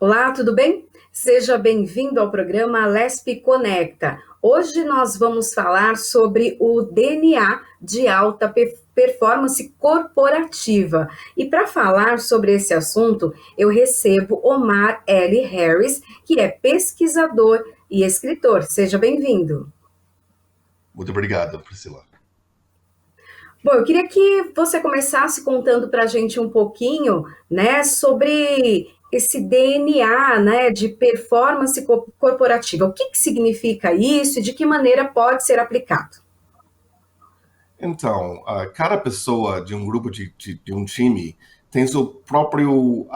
Olá, tudo bem? Seja bem-vindo ao programa Lespe Conecta. Hoje nós vamos falar sobre o DNA de alta performance corporativa. E para falar sobre esse assunto, eu recebo Omar L. Harris, que é pesquisador e escritor. Seja bem-vindo. Muito obrigado, Priscila. Bom, eu queria que você começasse contando para a gente um pouquinho, né, sobre esse DNA, né, de performance corporativa. O que significa isso e de que maneira pode ser aplicado? Então, cada pessoa de um grupo de um time tem seu próprio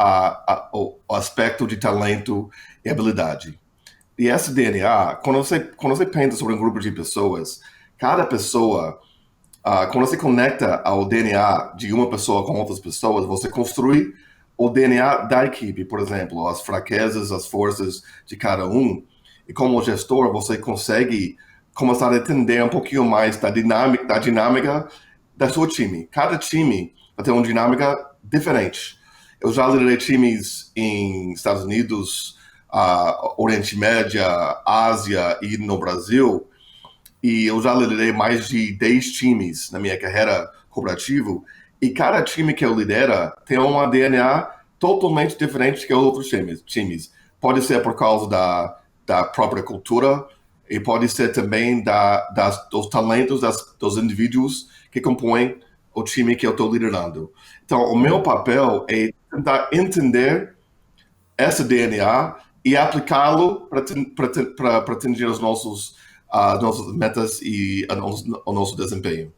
o aspecto de talento e habilidade. E esse DNA, quando você pensa sobre um grupo de pessoas, cada pessoa, quando você conecta ao DNA de uma pessoa com outras pessoas, você construi o DNA da equipe, por exemplo, as fraquezas, as forças de cada um. E como gestor, você consegue começar a entender um pouquinho mais da dinâmica da sua time. Cada time vai ter uma dinâmica diferente. Eu já liderei times em Estados Unidos, Oriente Médio, Ásia e no Brasil, e eu já liderei mais de 10 times na minha carreira corporativa, e cada time que eu lidero tem um DNA totalmente diferente que os outros times. Pode ser por causa da própria cultura, e pode ser também dos talentos dos indivíduos que compõem o time que eu estou liderando. Então, o meu papel é tentar entender esse DNA e aplicá-lo para atingir os nossas metas e o nosso desempenho.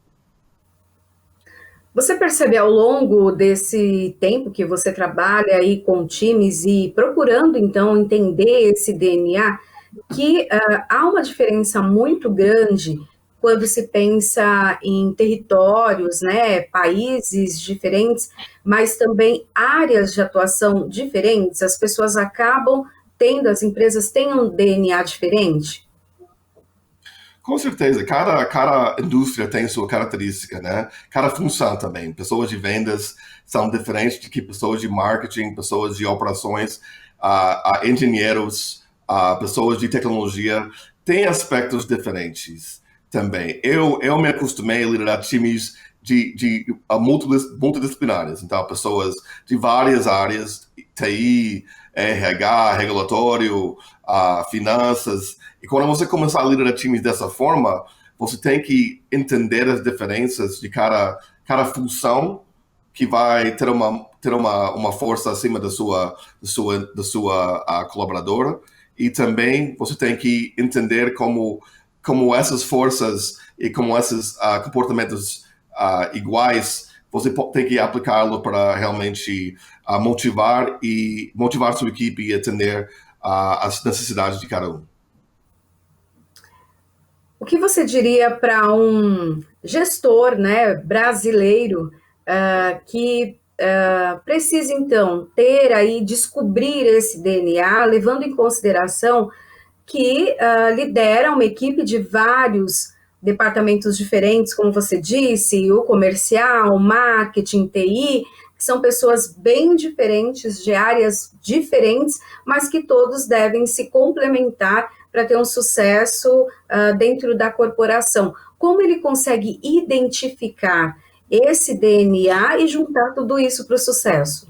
Você percebe ao longo desse tempo que você trabalha aí com times e procurando então entender esse DNA, que há uma diferença muito grande quando se pensa em territórios, né, países diferentes, mas também áreas de atuação diferentes. As pessoas acabam tendo, as empresas têm um DNA diferente. Com certeza, cada indústria tem sua característica, né? Cada função também. Pessoas de vendas são diferentes de que pessoas de marketing, pessoas de operações, engenheiros, pessoas de tecnologia. Têm aspectos diferentes também. Eu me acostumei a liderar times multidisciplinares. Então, pessoas de várias áreas, TI, RH, regulatório, finanças. E quando você começar a liderar times dessa forma, você tem que entender as diferenças de cada função que vai ter uma força acima da sua colaboradora. E também você tem que entender como essas forças e como esses comportamentos iguais, você tem que aplicá-lo para realmente motivar sua equipe e atender as necessidades de cada um. O que você diria para um gestor, né, brasileiro, que precisa então ter aí, descobrir esse DNA, levando em consideração que lidera uma equipe de vários departamentos diferentes, como você disse, o comercial, o marketing, TI, que são pessoas bem diferentes, de áreas diferentes, mas que todos devem se complementar para ter um sucesso dentro da corporação. Como ele consegue identificar esse DNA e juntar tudo isso para o sucesso?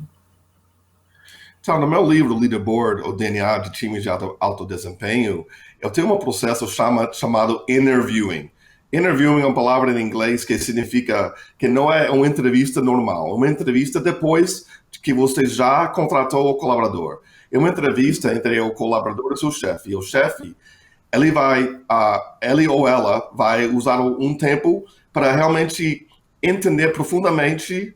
Então, no meu livro, Leaderboard, o DNA de times de alto desempenho, eu tenho um processo chamado interviewing. Interviewing é uma palavra em inglês que significa que não é uma entrevista normal, é uma entrevista depois que você já contratou o colaborador. É uma entrevista entre o colaborador e seu chefe. E o chefe, ele ou ela vai usar um tempo para realmente entender profundamente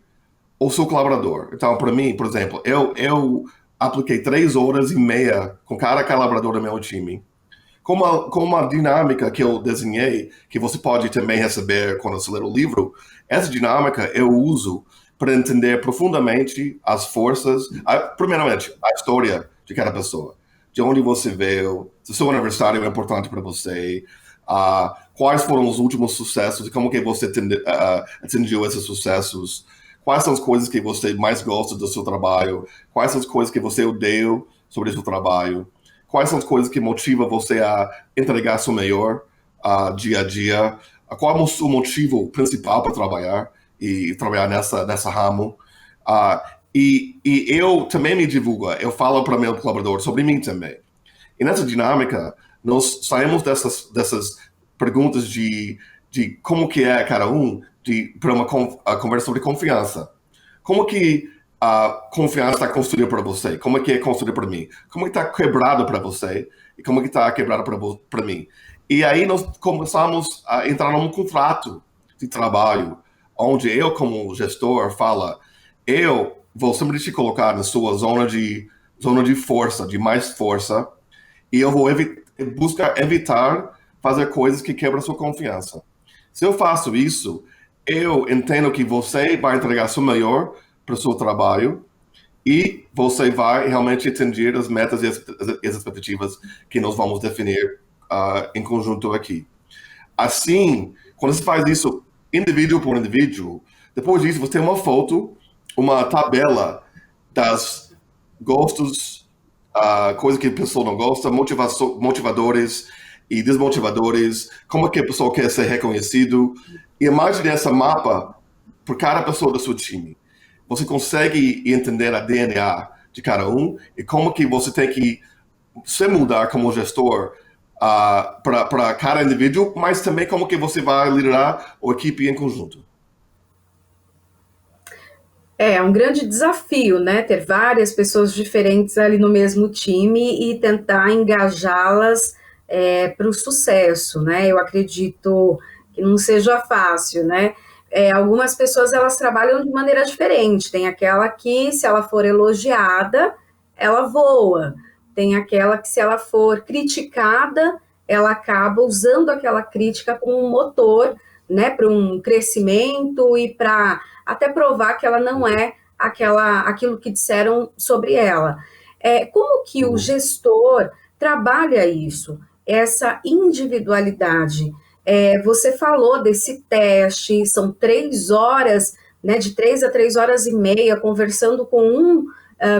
o seu colaborador. Então, para mim, por exemplo, eu apliquei 3 horas e meia com cada colaborador do meu time, com uma dinâmica que eu desenhei, que você pode também receber quando você ler o livro. Essa dinâmica eu uso para entender profundamente as forças, primeiramente, a história de cada pessoa. De onde você veio, se o seu aniversário é importante para você, quais foram os últimos sucessos e como que você atingiu esses sucessos, quais são as coisas que você mais gosta do seu trabalho, quais são as coisas que você odeia sobre seu trabalho? Quais são as coisas que motivam você a entregar seu melhor dia a dia? Qual é o seu motivo principal para trabalhar e trabalhar nessa ramo? E eu também me divulgo, eu falo para meu colaborador sobre mim também. E nessa dinâmica, nós saímos dessas perguntas de como que é cada um para uma conversa sobre confiança. Como que a confiança está construída para você? Como é que é construída para mim? Como é que está quebrado para você? E como é que está quebrado para mim? E aí nós começamos a entrar num contrato de trabalho, onde eu, como gestor, falo, eu vou sempre te colocar na sua zona de força, de mais força, e eu vou buscar evitar fazer coisas que quebram a sua confiança. Se eu faço isso, eu entendo que você vai entregar seu melhor para o seu trabalho e você vai realmente atender as metas e as expectativas que nós vamos definir em conjunto aqui. Assim, quando você faz isso indivíduo por indivíduo, depois disso você tem uma foto, uma tabela das gostos, coisas que a pessoa não gosta, motivadores e desmotivadores, como é que a pessoa quer ser reconhecido. E imagine essa mapa por cada pessoa do seu time. Você consegue entender a DNA de cada um e como que você tem que se mudar como gestor para cada indivíduo, mas também como que você vai liderar a equipe em conjunto. É um grande desafio, né? Ter várias pessoas diferentes ali no mesmo time e tentar engajá-las para o sucesso, né? Eu acredito que não seja fácil, né? Algumas pessoas elas trabalham de maneira diferente. Tem aquela que, se ela for elogiada, ela voa. Tem aquela que, se ela for criticada, ela acaba usando aquela crítica como um motor, né, para um crescimento e para até provar que ela não é aquilo que disseram sobre ela. Como que o gestor trabalha isso, essa individualidade? Você falou desse teste, são 3 horas, né, de 3 a 3 horas e meia, conversando com um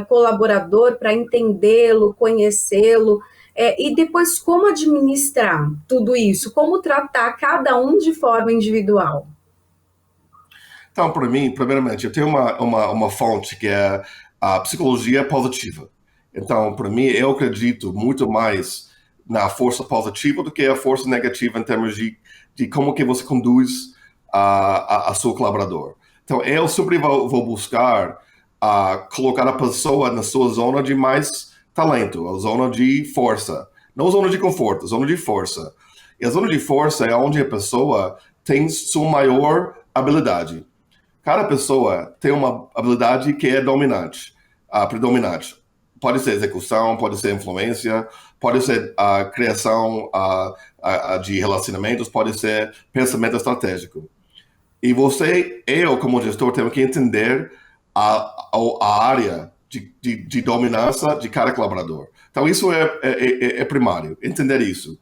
colaborador para entendê-lo, conhecê-lo, e depois como administrar tudo isso, como tratar cada um de forma individual. Então, para mim, primeiramente, eu tenho uma fonte que é a psicologia positiva. Então, para mim, eu acredito muito mais na força positiva do que a força negativa em termos de como que você conduz a seu colaborador. Então, eu sempre vou buscar colocar a pessoa na sua zona de mais talento, a zona de força. Não a zona de conforto, a zona de força. E a zona de força é onde a pessoa tem sua maior habilidade. Cada pessoa tem uma habilidade que é dominante, predominante. Pode ser execução, pode ser influência, pode ser a criação de relacionamentos, pode ser pensamento estratégico. E eu como gestor, tenho que entender a área de dominância de cada colaborador. Então, isso é primário, entender isso.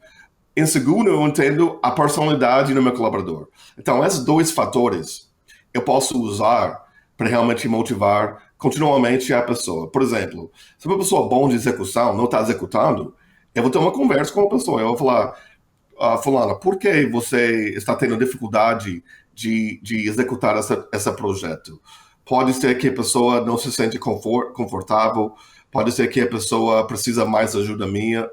Em segundo, eu entendo a personalidade do meu colaborador. Então, esses 2 fatores eu posso usar para realmente motivar continuamente a pessoa. Por exemplo, se uma pessoa boa de execução não está executando, eu vou ter uma conversa com a pessoa. Eu vou falar, fulana, por que você está tendo dificuldade de executar esse projeto? Pode ser que a pessoa não se sente confortável, pode ser que a pessoa precisa mais ajuda minha,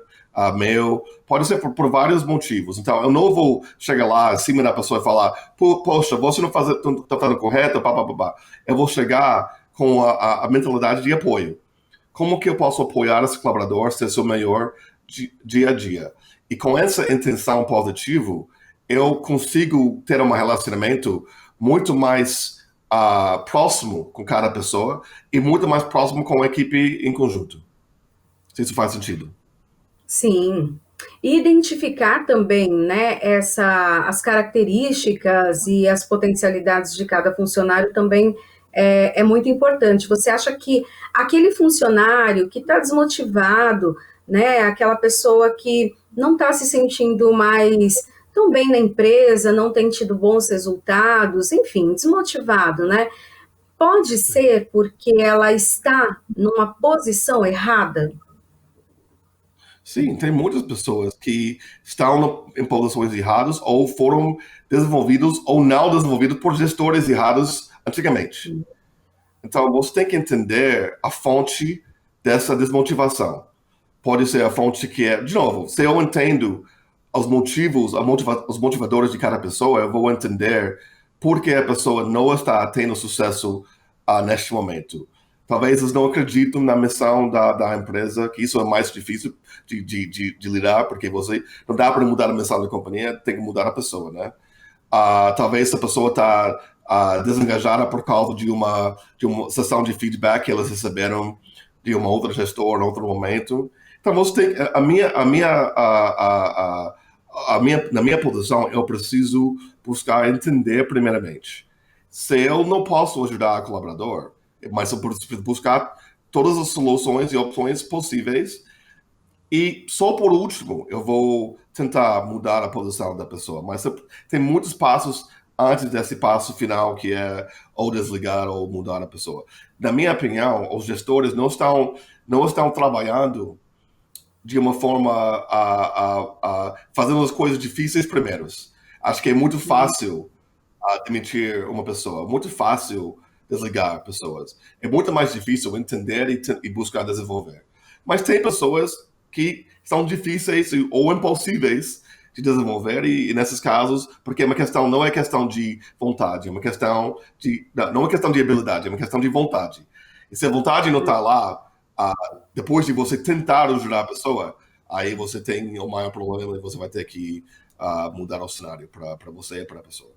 pode ser por vários motivos. Então, eu não vou chegar lá acima da pessoa e falar, poxa, você não está fazendo correto, pá. Eu vou chegar com a mentalidade de apoio. Como que eu posso apoiar esse colaborador a ser seu melhor dia a dia? E com essa intenção positiva, eu consigo ter um relacionamento muito mais próximo com cada pessoa e muito mais próximo com a equipe em conjunto. Se isso faz sentido. Sim. E identificar também, né, as características e as potencialidades de cada funcionário também é muito importante. Você acha que aquele funcionário que está desmotivado, né, aquela pessoa que não está se sentindo mais tão bem na empresa, não tem tido bons resultados, enfim, desmotivado, né? Pode ser porque ela está numa posição errada? Sim, tem muitas pessoas que estão em posições erradas ou foram desenvolvidos ou não desenvolvidos por gestores errados antigamente. Então, você tem que entender a fonte dessa desmotivação. Pode ser a fonte que é, de novo, se eu entendo os motivos, os motivadores de cada pessoa, eu vou entender por que a pessoa não está tendo sucesso neste momento. Talvez eles não acreditam na missão da empresa, que isso é mais difícil de lidar, porque você não dá para mudar a missão da companhia, tem que mudar a pessoa, né? Talvez a pessoa está desengajada por causa de uma sessão de feedback que elas receberam de uma outra gestora em outro momento. Então, você tem, na minha posição, eu preciso buscar entender primeiramente. Se eu não posso ajudar o colaborador, mas eu preciso buscar todas as soluções e opções possíveis e só por último, eu vou tentar mudar a posição da pessoa. Mas tem muitos passos antes desse passo final, que é ou desligar ou mudar a pessoa. Na minha opinião, os gestores não estão trabalhando de uma forma fazendo as coisas difíceis primeiros. Acho que é muito fácil demitir uma pessoa, muito fácil desligar pessoas. É muito mais difícil entender e buscar desenvolver. Mas tem pessoas que são difíceis ou impossíveis de desenvolver e nesses casos, porque é uma questão, não é questão de vontade, é uma questão não é questão de habilidade, é uma questão de vontade. E se a vontade não está lá, depois de você tentar ajudar a pessoa, aí você tem o maior problema e você vai ter que mudar o cenário para você e para a pessoa.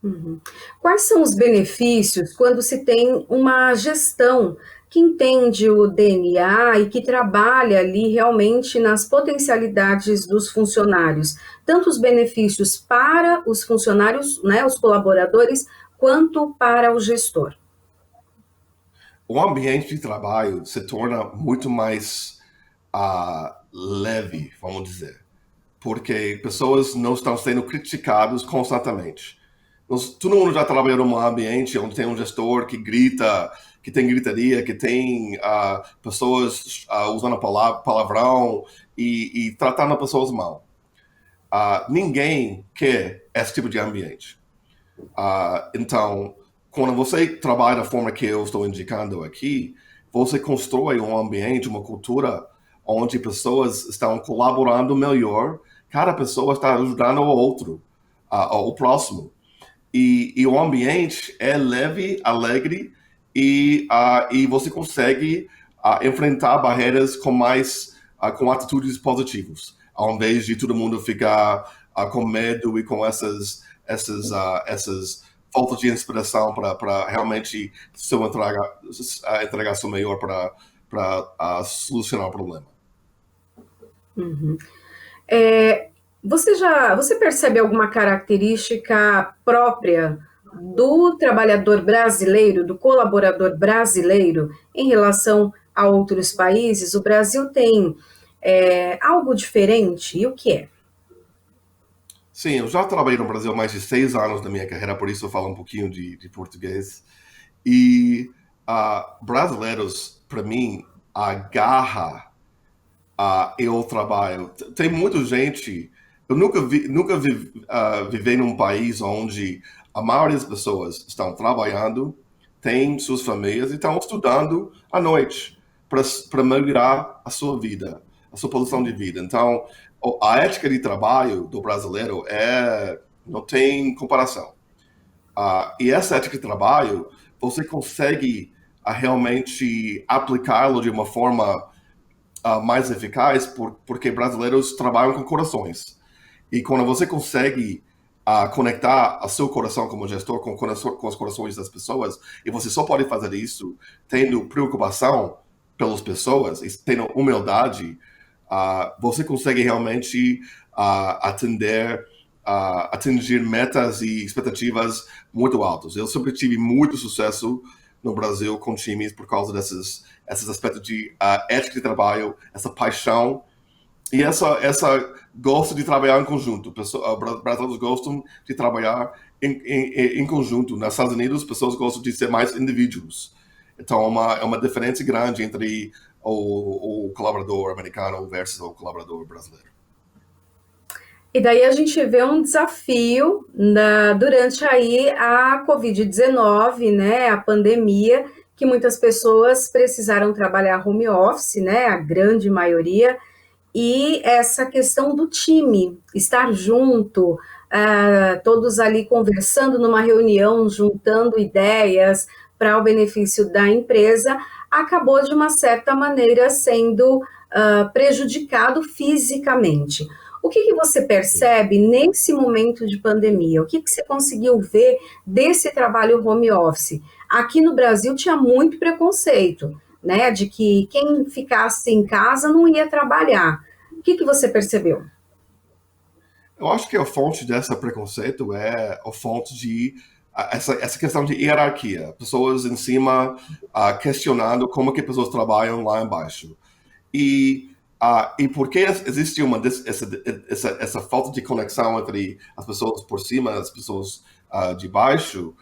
Uhum. Quais são os benefícios quando se tem uma gestão que entende o DNA e que trabalha ali realmente nas potencialidades dos funcionários? Tanto os benefícios para os funcionários, né, os colaboradores, quanto para o gestor. O ambiente de trabalho se torna muito mais leve, vamos dizer, porque pessoas não estão sendo criticadas constantemente. Todo mundo já trabalhou num ambiente onde tem um gestor que grita, que tem gritaria, que tem pessoas usando palavrão e tratando pessoas mal. Ninguém quer esse tipo de ambiente. Então, quando você trabalha da forma que eu estou indicando aqui, você constrói um ambiente, uma cultura onde pessoas estão colaborando melhor, cada pessoa está ajudando o outro, o próximo. E o ambiente é leve, alegre e você consegue enfrentar barreiras com atitudes positivas, ao invés de todo mundo ficar com medo e com essas faltas de inspiração para realmente entregar seu melhor para solucionar o problema. Uhum. Você percebe alguma característica própria do trabalhador brasileiro, do colaborador brasileiro, em relação a outros países? O Brasil tem algo diferente? E o que é? Sim, eu já trabalhei no Brasil há mais de 6 anos da minha carreira, por isso eu falo um pouquinho de português. E brasileiros, para mim, a garra e o trabalho. Tem muita gente. Eu nunca vivi num país onde a maioria das pessoas estão trabalhando, têm suas famílias e estão estudando à noite para melhorar a sua vida, a sua posição de vida. Então, a ética de trabalho do brasileiro não tem comparação. E essa ética de trabalho, você consegue realmente aplicá-lo de uma forma mais eficaz porque brasileiros trabalham com corações. E quando você consegue conectar o seu coração como gestor com os corações das pessoas, e você só pode fazer isso tendo preocupação pelas pessoas e tendo humildade, você consegue realmente atingir metas e expectativas muito altas. Eu sempre tive muito sucesso no Brasil com times por causa esses aspectos de ética de trabalho, essa paixão e essa gosto de trabalhar em conjunto. Brasileiros gostam de trabalhar em conjunto. Nos Estados Unidos, pessoas gostam de ser mais indivíduos. Então, é uma diferença grande entre o colaborador americano versus o colaborador brasileiro. E daí a gente vê um desafio durante aí a Covid-19, né, a pandemia, que muitas pessoas precisaram trabalhar home office, né, a grande maioria, e essa questão do time, estar junto, todos ali conversando numa reunião, juntando ideias para o benefício da empresa, acabou de uma certa maneira sendo prejudicado fisicamente. O que você percebe nesse momento de pandemia? O que você conseguiu ver desse trabalho home office? Aqui no Brasil tinha muito preconceito, né, de que quem ficasse em casa não ia trabalhar. O que você percebeu? Eu acho que a fonte desse preconceito é a fonte de essa questão de hierarquia. Pessoas em cima questionando como que pessoas trabalham lá embaixo. E por que existe essa falta de conexão entre as pessoas por cima e as pessoas de baixo?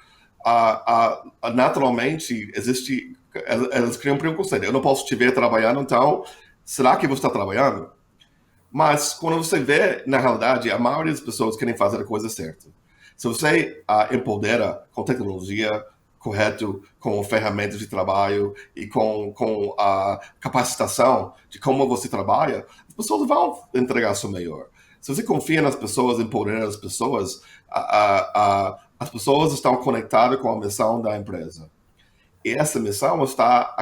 Naturalmente, elas criam preconceito. Eu não posso te ver trabalhando, então, será que você está trabalhando? Mas quando você vê, na realidade, a maioria das pessoas querem fazer a coisa certa. Se você empodera com tecnologia correto, com ferramentas de trabalho e com a capacitação de como você trabalha, as pessoas vão entregar o seu melhor. Se você confia nas pessoas, empoderar as pessoas, as pessoas estão conectadas com a missão da empresa. E essa missão está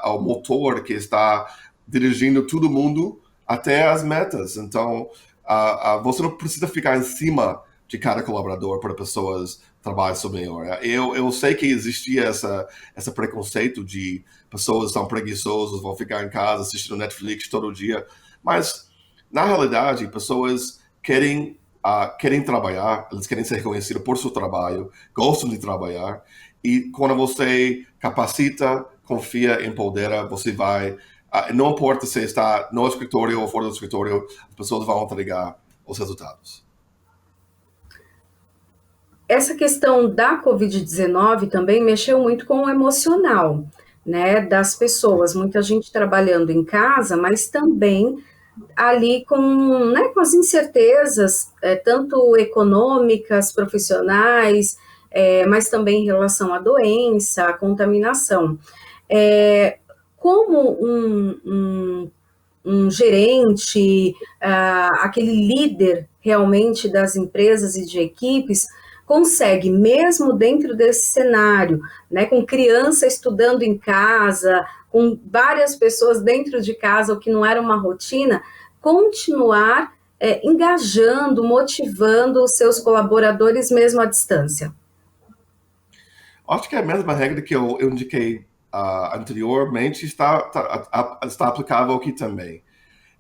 o motor que está dirigindo todo mundo até as metas. Então, você não precisa ficar em cima de cada colaborador para pessoas trabalhem seu melhor. Eu sei que existia esse preconceito de pessoas são preguiçosas, vão ficar em casa assistindo Netflix todo dia, mas, na realidade, pessoas querem trabalhar, eles querem ser reconhecidos por seu trabalho, gostam de trabalhar, e quando você capacita, confia, empodera, você vai... não importa se está no escritório ou fora do escritório, as pessoas vão entregar os resultados. Essa questão da Covid-19 também mexeu muito com o emocional, né, das pessoas. Muita gente trabalhando em casa, mas também ali com as incertezas, tanto econômicas, profissionais, mas também em relação à doença, à contaminação. Como um gerente, aquele líder realmente das empresas e de equipes, consegue, mesmo dentro desse cenário, né, com criança estudando em casa, com várias pessoas dentro de casa, o que não era uma rotina, continuar engajando, motivando os seus colaboradores mesmo à distância? Acho que é a mesma regra que eu indiquei anteriormente está aplicável aqui também.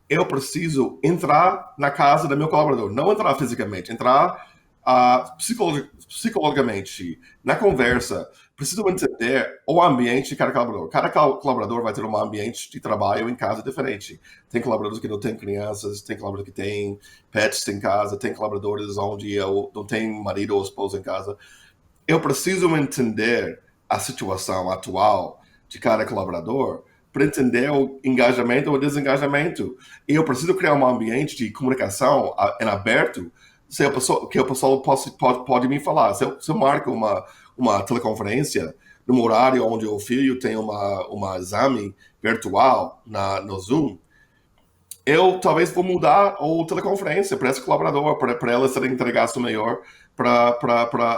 Eu preciso entrar na casa do meu colaborador, não entrar fisicamente, entrar psicologicamente na conversa. Preciso entender o ambiente de cada colaborador. Cada colaborador vai ter um ambiente de trabalho em casa diferente. Tem colaboradores que não têm crianças, tem colaboradores que têm pets em casa, tem colaboradores onde não tem marido ou esposa em casa. Eu preciso entender a situação atual de cada colaborador para entender o engajamento ou o desengajamento. E eu preciso criar um ambiente de comunicação em aberto que a pessoa pode me falar. Se eu marco uma teleconferência num horário onde o filho tem uma exame virtual no Zoom, eu talvez vou mudar a teleconferência para esse colaborador, para ela ser entregar o melhor para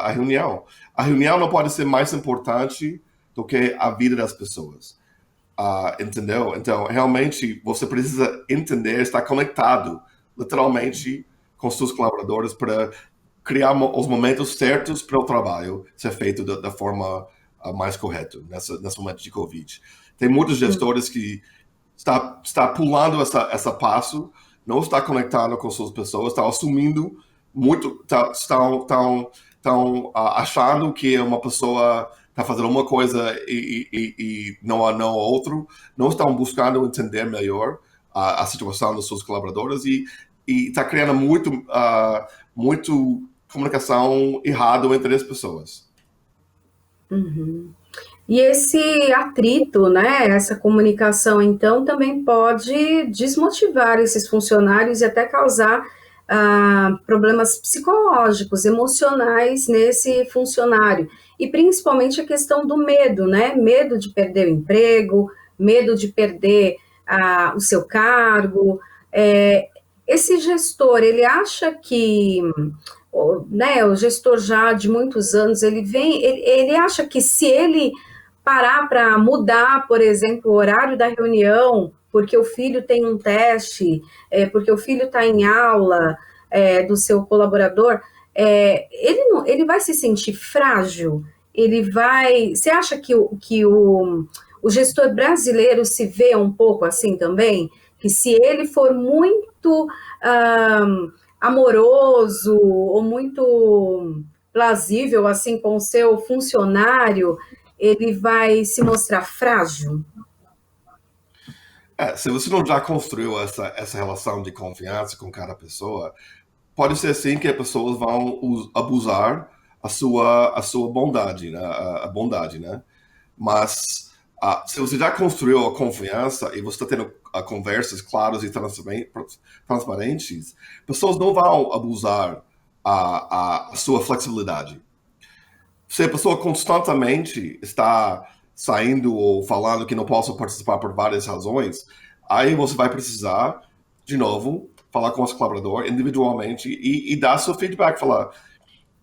a reunião. A reunião não pode ser mais importante do que a vida das pessoas. Entendeu? Então, realmente, você precisa entender, estar conectado, literalmente, com seus colaboradores para criar os momentos certos para o trabalho ser feito da forma mais correta nesse momento de Covid. Tem muitos gestores que está pulando essa passo, não está conectado com suas pessoas, está assumindo muito, estão achando que uma pessoa está fazendo uma coisa e não outro, não estão buscando entender melhor a situação dos seus colaboradores e está criando muito comunicação errada entre as pessoas. Uhum. E esse atrito, né, essa comunicação, então, também pode desmotivar esses funcionários e até causar problemas psicológicos, emocionais nesse funcionário. E principalmente a questão do medo, né? Medo de perder o emprego, medo de perder o seu cargo. Esse gestor, ele acha que o gestor já de muitos anos, ele acha que se ele parar para mudar, por exemplo, o horário da reunião, porque o filho tem um teste, porque o filho está em aula do seu colaborador, ele vai se sentir frágil, você acha que o gestor brasileiro se vê um pouco assim também? Que se ele for muito amoroso ou muito plasível assim com o seu funcionário, ele vai se mostrar frágil? Se você não já construiu essa relação de confiança com cada pessoa, pode ser sim que as pessoas vão abusar a sua bondade, né? A bondade, né? Mas se você já construiu a confiança e você está tendo conversas claras e transparentes, pessoas não vão abusar a sua flexibilidade. Se a pessoa constantemente está saindo ou falando que não posso participar por várias razões, aí você vai precisar, de novo, falar com o seu colaborador individualmente e dar seu feedback, falar,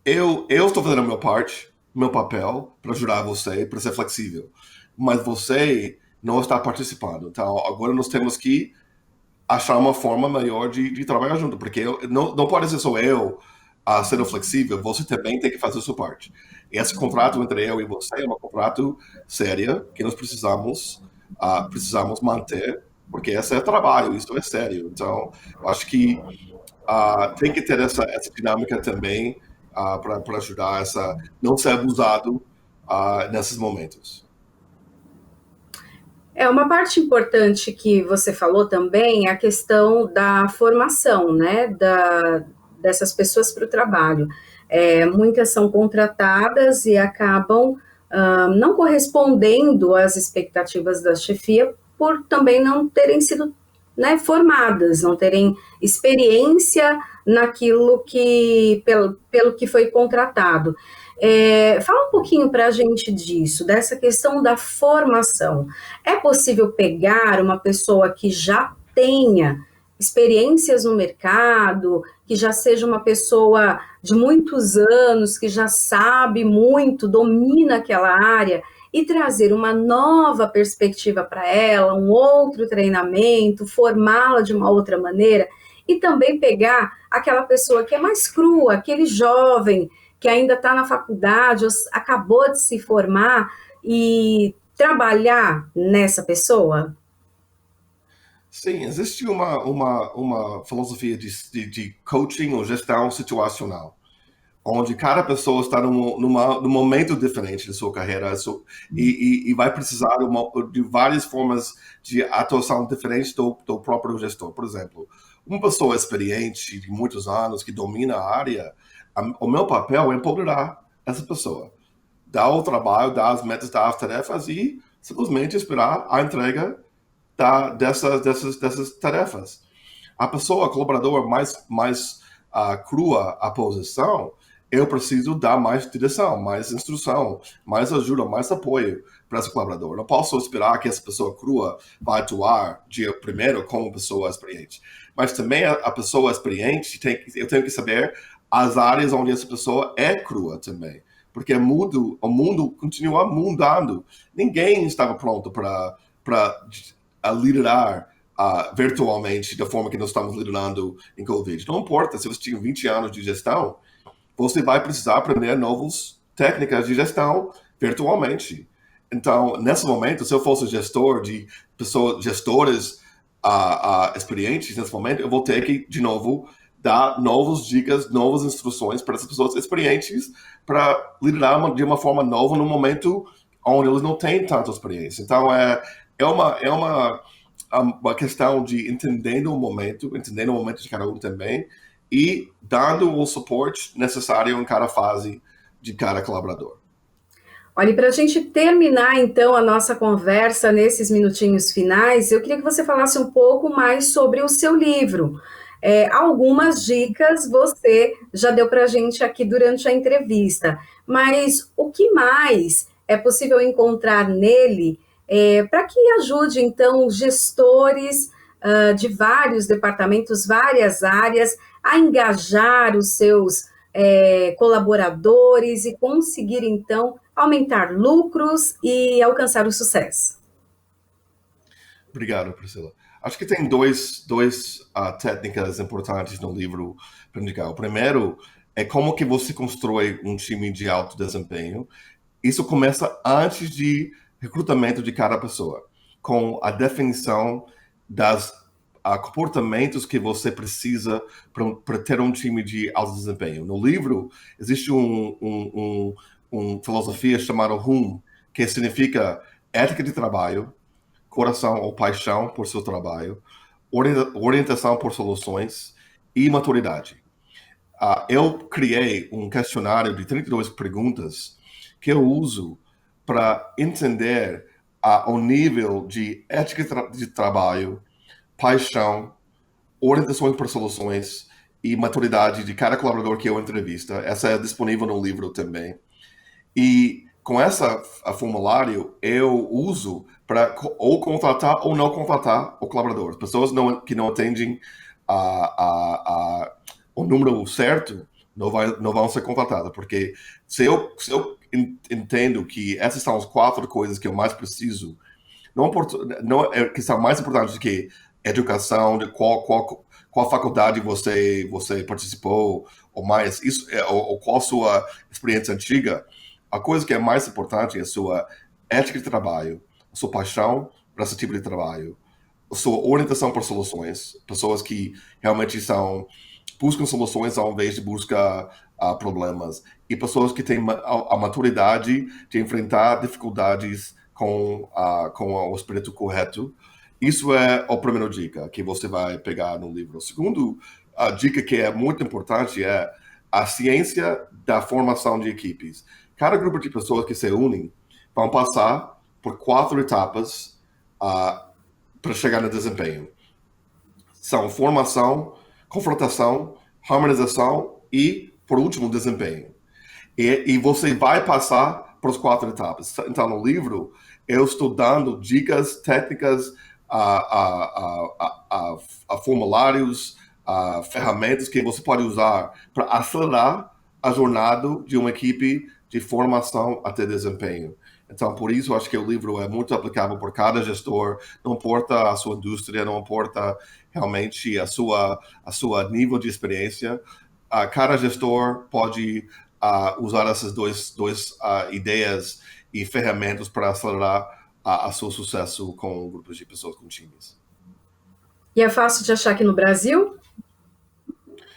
eu estou fazendo a minha parte, meu papel, para ajudar você, para ser flexível, mas você não está participando. Então, agora nós temos que achar uma forma melhor de trabalhar junto, porque não pode ser só eu sendo flexível, você também tem que fazer a sua parte. E esse contrato entre eu e você é um contrato sério que nós precisamos manter, porque esse é trabalho, isso é sério. Então, eu acho que tem que ter essa dinâmica também para ajudar não ser abusado nesses momentos. Uma parte importante que você falou também é a questão da formação, né, dessas pessoas para o trabalho. Muitas são contratadas e acabam não correspondendo às expectativas da chefia por também não terem sido, né, formadas, não terem experiência naquilo pelo que foi contratado. Fala um pouquinho para a gente disso, dessa questão da formação. É possível pegar uma pessoa que já tenha experiências no mercado, que já seja uma pessoa de muitos anos, que já sabe muito, domina aquela área, e trazer uma nova perspectiva para ela, um outro treinamento, formá-la de uma outra maneira, e também pegar aquela pessoa que é mais crua, aquele jovem que ainda está na faculdade, acabou de se formar, e trabalhar nessa pessoa? Sim, existe uma filosofia de coaching ou gestão situacional, onde cada pessoa está num momento diferente de sua carreira e vai precisar de várias formas de atuação diferentes do próprio gestor. Por exemplo, uma pessoa experiente de muitos anos que domina a área, o meu papel é empoderar essa pessoa, dar o trabalho, dar as metas, dar as tarefas e simplesmente esperar a entrega dessas tarefas. A pessoa, a colaboradora mais crua a posição, eu preciso dar mais direção, mais instrução, mais ajuda, mais apoio para esse colaborador. Não posso esperar que essa pessoa crua vai atuar dia primeiro como pessoa experiente. Mas também a pessoa experiente, eu tenho que saber as áreas onde essa pessoa é crua também. Porque o mundo continua mudando. Ninguém estava pronto para liderar virtualmente da forma que nós estamos liderando em Covid. Não importa se você tinha 20 anos de gestão, você vai precisar aprender novas técnicas de gestão virtualmente. Então, nesse momento, se eu fosse gestor de gestores experientes nesse momento, eu vou ter que, de novo, dar novas dicas, novas instruções para essas pessoas experientes para liderar de uma forma nova no momento onde eles não têm tanta experiência. Então, é uma questão de entendendo o momento de cada um também, e dando o suporte necessário em cada fase de cada colaborador. Olha, para a gente terminar então a nossa conversa nesses minutinhos finais, eu queria que você falasse um pouco mais sobre o seu livro. Algumas dicas você já deu para a gente aqui durante a entrevista, mas o que mais é possível encontrar nele para que ajude então os gestores de vários departamentos, várias áreas, a engajar os seus colaboradores e conseguir então aumentar lucros e alcançar o sucesso? Obrigado, Priscila. Acho que tem dois técnicas importantes no livro para indicar. O primeiro é como que você constrói um time de alto desempenho. Isso começa antes de recrutamento de cada pessoa, com a definição das comportamentos que você precisa para ter um time de alto desempenho. No livro, existe uma filosofia chamada HUM, que significa ética de trabalho, coração ou paixão por seu trabalho, orientação por soluções e maturidade. Eu criei um questionário de 32 perguntas que eu uso para entender o nível de ética de trabalho, paixão, orientações por soluções e maturidade de cada colaborador que eu entrevista. Essa é disponível no livro também. E com essa formulário, eu uso para ou contratar ou não contratar o colaborador. Pessoas que não atendem o número certo não vão ser contratadas. Porque se eu entendo que essas são as 4 coisas que eu mais preciso, não é que são mais importantes do que educação, de qual faculdade você participou, ou mais, ou qual a sua experiência antiga. A coisa que é mais importante é a sua ética de trabalho, a sua paixão para esse tipo de trabalho, a sua orientação por soluções, pessoas que realmente buscam soluções ao invés de buscar problemas, e pessoas que têm a maturidade de enfrentar dificuldades com o espírito correto. Isso é a primeira dica que você vai pegar no livro. A segunda dica que é muito importante é a ciência da formação de equipes. Cada grupo de pessoas que se unem vão passar por 4 etapas para chegar no desempenho. São formação, confrontação, harmonização e, por último, desempenho. E você vai passar por as 4 etapas. Então, no livro, eu estou dando dicas técnicas, a formulários, ferramentas que você pode usar para acelerar a jornada de uma equipe de formação até desempenho. Então, por isso, acho que o livro é muito aplicável por cada gestor, não importa a sua indústria, não importa realmente a sua nível de experiência. Cada gestor pode usar essas duas ideias e ferramentas para acelerar a seu sucesso com grupos de pessoas, com times. E é fácil de achar aqui no Brasil?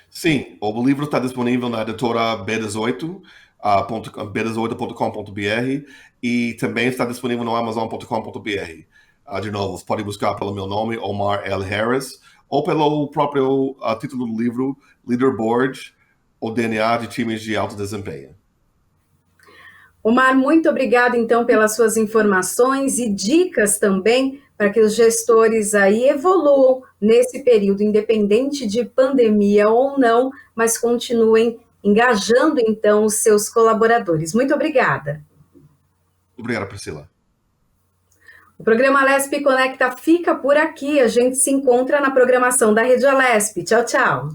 Sim, o livro está disponível na editora B18, b18.com.br, e também está disponível no amazon.com.br. De novo, você pode buscar pelo meu nome, Omar L. Harris, ou pelo próprio título do livro, Leaderboard, o DNA de times de alto desempenho. Omar, muito obrigado então pelas suas informações e dicas também para que os gestores aí evoluam nesse período, independente de pandemia ou não, mas continuem engajando então os seus colaboradores. Muito obrigada. Obrigado, Priscila. O programa Alesp Conecta fica por aqui. A gente se encontra na programação da Rede Alesp. Tchau, tchau.